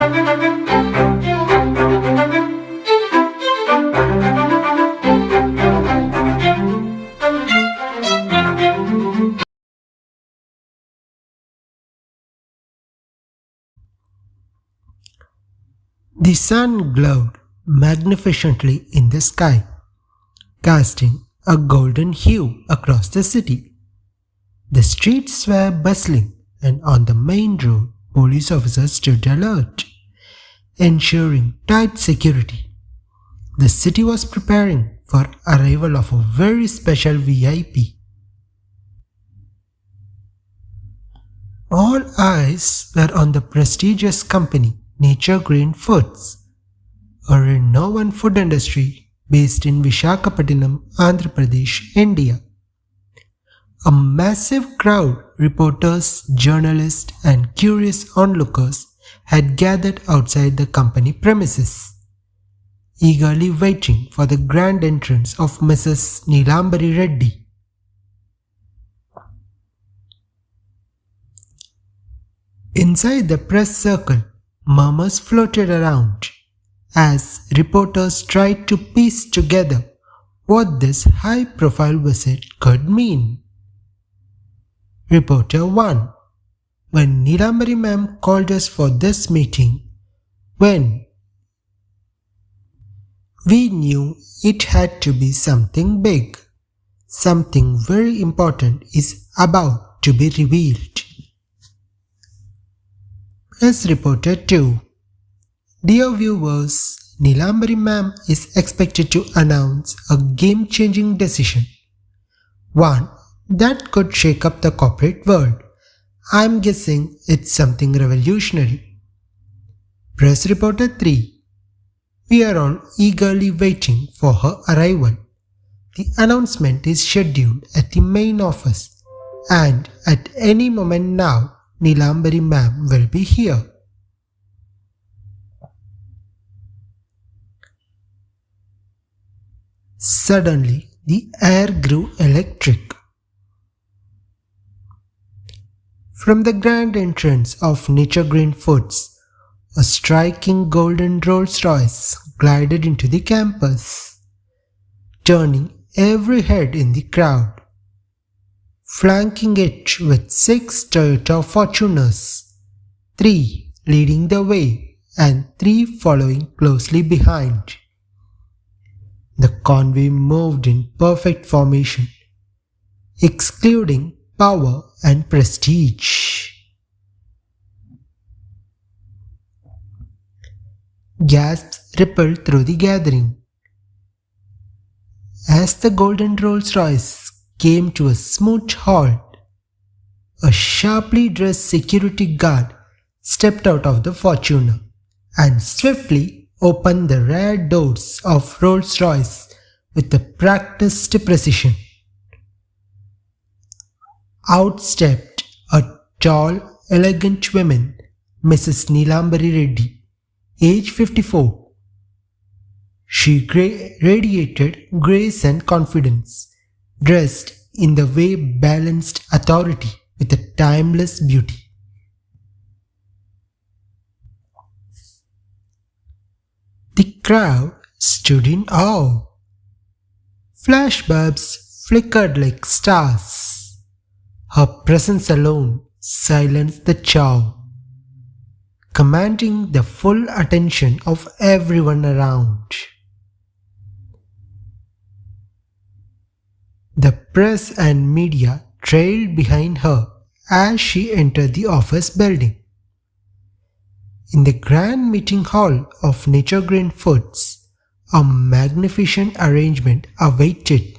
The sun glowed magnificently in the sky, casting a golden hue across the city. The streets were bustling, and on the main road, police officers stood alert, ensuring tight security. The city was preparing for arrival of a very special VIP. All eyes were on the prestigious company Nature Green Foods, a renowned food industry based in Visakhapatnam, Andhra Pradesh, India. A massive crowd, reporters, journalists, and curious onlookers had gathered outside the company premises, eagerly waiting for the grand entrance of Mrs. Neelambari Reddy. Inside the press circle, murmurs floated around as reporters tried to piece together what this high-profile visit could mean. Reporter 1: When Neelambari ma'am called us for this meeting, we knew it had to be something big. Something very important is about to be revealed. Press Reporter 2: Dear viewers, Neelambari ma'am is expected to announce a game-changing decision. One that could shake up the corporate world. I'm guessing it's something revolutionary. Press Reporter 3: We are all eagerly waiting for her arrival. The announcement is scheduled at the main office, and at any moment now, Neelambari ma'am will be here. Suddenly, the air grew electric. From the grand entrance of Nature Green Foods, a striking golden Rolls-Royce glided into the campus, turning every head in the crowd, flanking it with 6 Toyota Fortuners, 3 leading the way and 3 following closely behind. The convoy moved in perfect formation, excluding power and prestige. Gasps rippled through the gathering as the golden Rolls-Royce came to a smooth halt. A sharply dressed security guard stepped out of the Fortuner and swiftly opened the rear doors of Rolls-Royce with a practiced precision. Out stepped a tall, elegant woman, Mrs. Neelambari Reddy, age 54. She radiated grace and confidence, dressed in the way balanced authority with a timeless beauty. The crowd stood in awe. Flashbulbs flickered like stars. Her presence alone silenced the chaos, commanding the full attention of everyone around. The press and media trailed behind her as she entered the office building. In the grand meeting hall of Nature Green Foods, a magnificent arrangement awaited.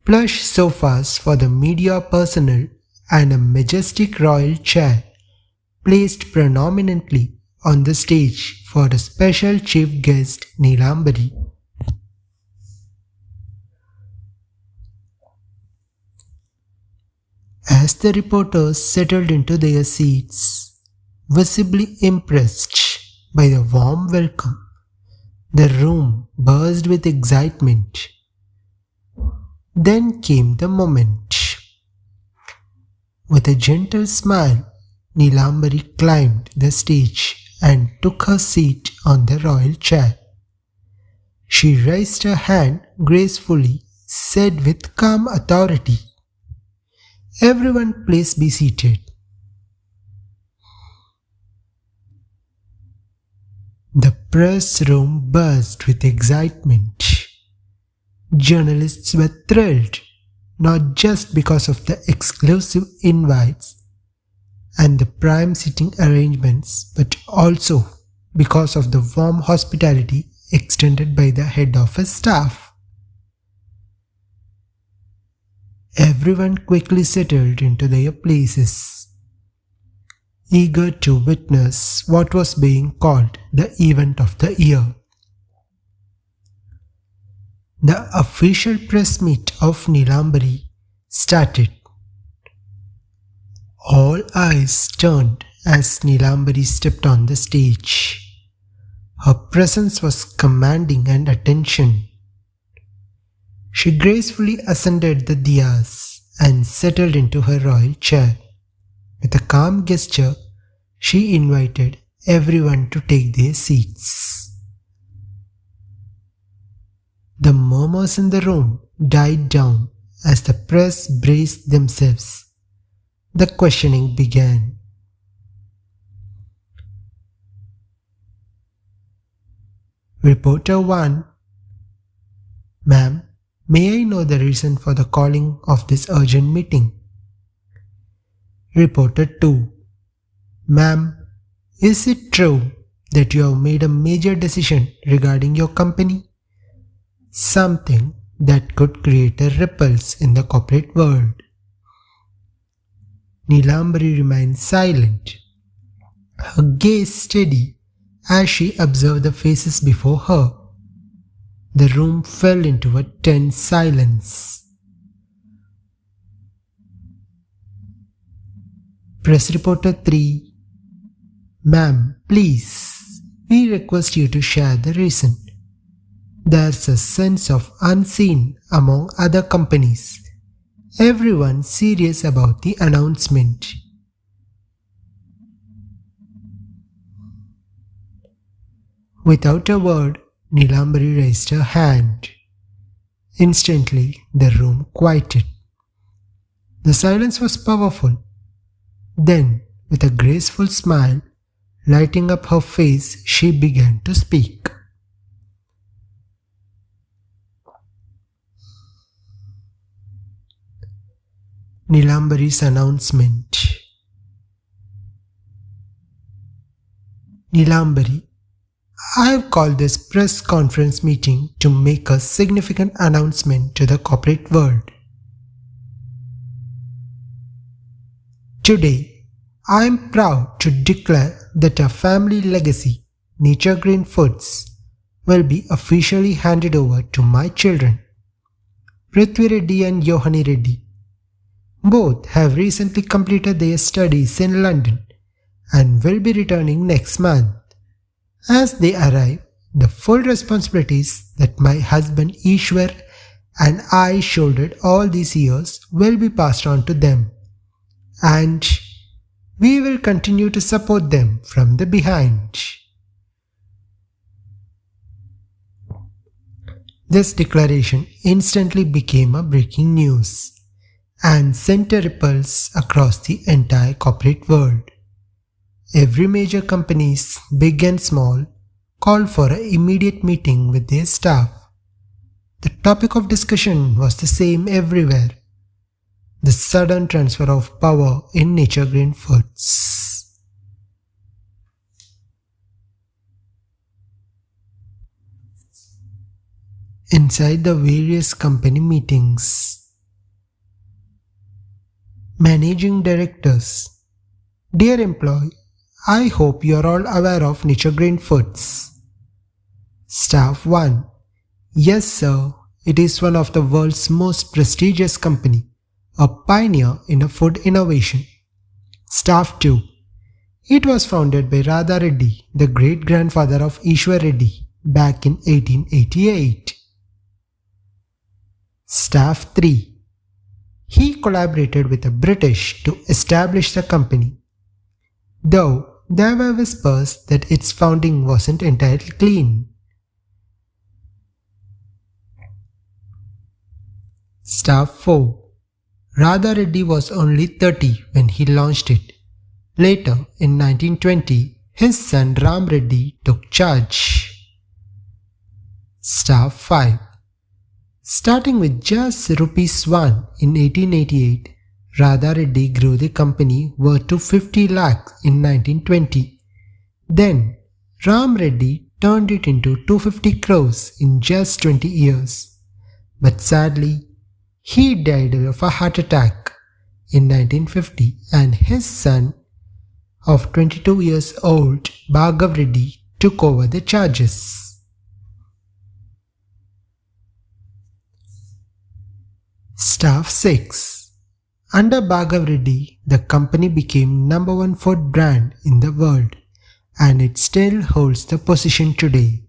Plush sofas for the media personnel and a majestic royal chair placed predominantly on the stage for the special chief guest Neelambari. As the reporters settled into their seats, visibly impressed by the warm welcome, the room buzzed with excitement. Then came the moment. With a gentle smile, Neelambari climbed the stage and took her seat on the royal chair. She raised her hand gracefully, said with calm authority, "Everyone, please be seated." The press room buzzed with excitement. Journalists were thrilled, not just because of the exclusive invites and the prime seating arrangements, but also because of the warm hospitality extended by the head office staff. Everyone quickly settled into their places, eager to witness what was being called the event of the year. The official press meet of Neelambari started. All eyes turned as Neelambari stepped on the stage. Her presence was commanding and attention. She gracefully ascended the dais and settled into her royal chair. With a calm gesture, she invited everyone to take their seats. The murmurs in the room died down as the press braced themselves. The questioning began. Reporter 1. "Ma'am, may I know the reason for the calling of this urgent meeting?" Reporter 2. "Ma'am, is it true that you have made a major decision regarding your company? Something that could create a ripples in the corporate world." Neelambari remained silent, her gaze steady as she observed the faces before her. The room fell into a tense silence. Press reporter 3. "Ma'am, please, we request you to share the reason. There's a sense of unseen among other companies. Everyone serious about the announcement." Without a word, Neelambari raised her hand. Instantly, the room quieted. The silence was powerful. Then, with a graceful smile lighting up her face, she began to speak. Neelambari's announcement. "Neelambari, I have called this press conference meeting to make a significant announcement to the corporate world. Today, I am proud to declare that our family legacy, Nature Green Foods, will be officially handed over to my children, Prithvi Reddy and Yohani Reddy. Both have recently completed their studies in London and will be returning next month. As they arrive, the full responsibilities that my husband Ishwar and I shouldered all these years will be passed on to them, and we will continue to support them from the behind." This declaration instantly became a breaking news and sent ripples across the entire corporate world. Every major companies, big and small, called for an immediate meeting with their staff. The topic of discussion was the same everywhere: the sudden transfer of power in Nature Green Foods. Inside the various company meetings, Managing Directors: "Dear employee, I hope you are all aware of Nature Green Foods." Staff 1: "Yes sir, it is one of the world's most prestigious company, a pioneer in a food innovation." Staff 2: "It was founded by Radha Reddy, the great-grandfather of Ishwar Reddy, back in 1888. Staff 3: "He collaborated with the British to establish the company. though there were whispers that its founding wasn't entirely clean. Staff 4. Radha Reddy was only 30 when he launched it. Later, in 1920, his son Ram Reddy took charge. Staff 5. Starting with just rupees 1 in 1888, Radha Reddy grew the company worth to 50 lakhs in 1920. Then, Ram Reddy turned it into 250 crores in just 20 years. But sadly, he died of a heart attack in 1950 and his son of 22 years old Bhargav Reddy took over the charges. Staff 6. Under Bhargav Reddy, the company became #1 food brand in the world and it still holds the position today.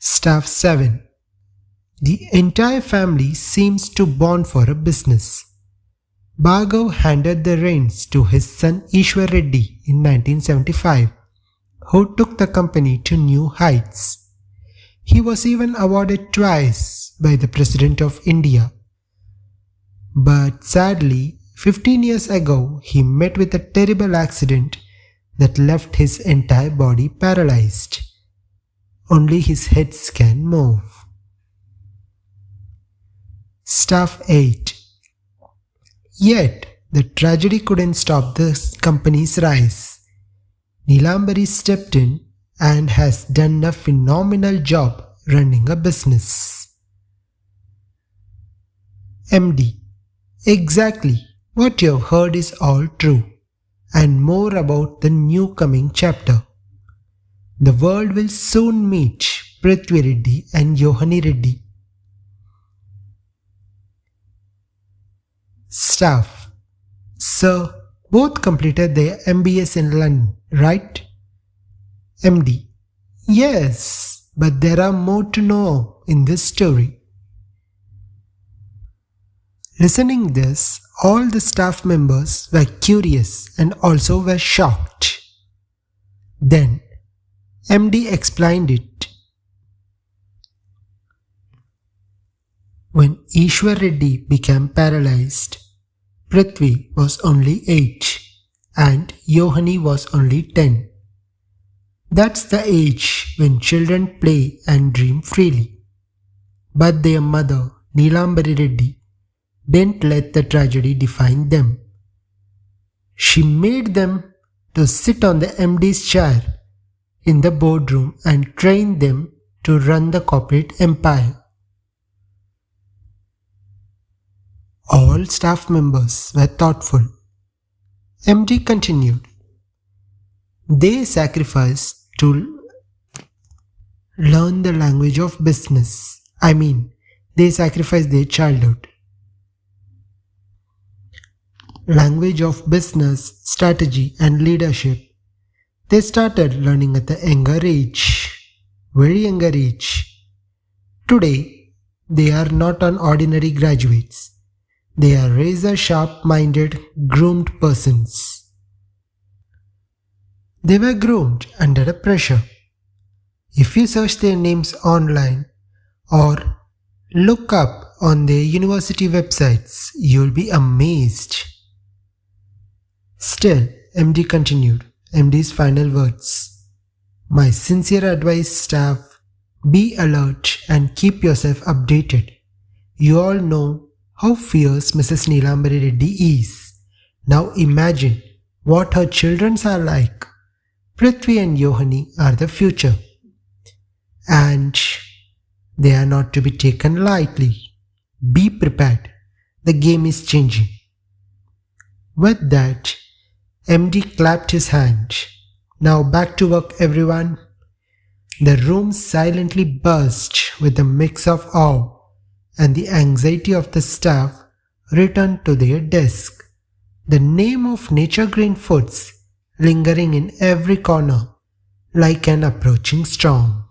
Staff 7. The entire family seems to bond for a business. Bhargav handed the reins to his son Ishwar Reddy in 1975, who took the company to new heights. He was even awarded twice by the President of India. But sadly, 15 years ago, he met with a terrible accident that left his entire body paralyzed. Only his head can move. Staff 8. Yet, the tragedy couldn't stop the company's rise. Neelambari stepped in and has done a phenomenal job running a business. MD. Exactly, what you've heard is all true, and more about the new coming chapter. The world will soon meet Prithvi Reddy and Yohani Reddy. Staff. Sir, both completed their MBS in London, right? MD. Yes, but there are more to know in this story. Listening this, all the staff members were curious and also were shocked. Then, MD explained it. When Ishwar Reddy became paralyzed, Prithvi was only 8 and Yohani was only 10. That's the age when children play and dream freely. But their mother, Neelambari Reddy, didn't let the tragedy define them. She made them to sit on the MD's chair in the boardroom and train them to run the corporate empire. All staff members were thoughtful. MD continued. They sacrificed to learn the language of business. They sacrificed their childhood. Language of business, strategy and leadership. They started learning at the younger age, very younger age. Today, they are not ordinary graduates. They are razor sharp-minded, groomed persons. They were groomed under a pressure. If you search their names online or look up on their university websites, you'll be amazed. Still, MD continued, MD's final words. My sincere advice, staff, be alert and keep yourself updated. You all know how fierce Mrs. Neelambari Reddy is. Now imagine what her children are like. Prithvi and Yohani are the future. And they are not to be taken lightly. Be prepared. The game is changing. With that, MD clapped his hand. Now back to work, everyone. The room silently buzzed with a mix of awe and the anxiety of the staff returned to their desk. The name of Nature Green Foods lingering in every corner like an approaching storm.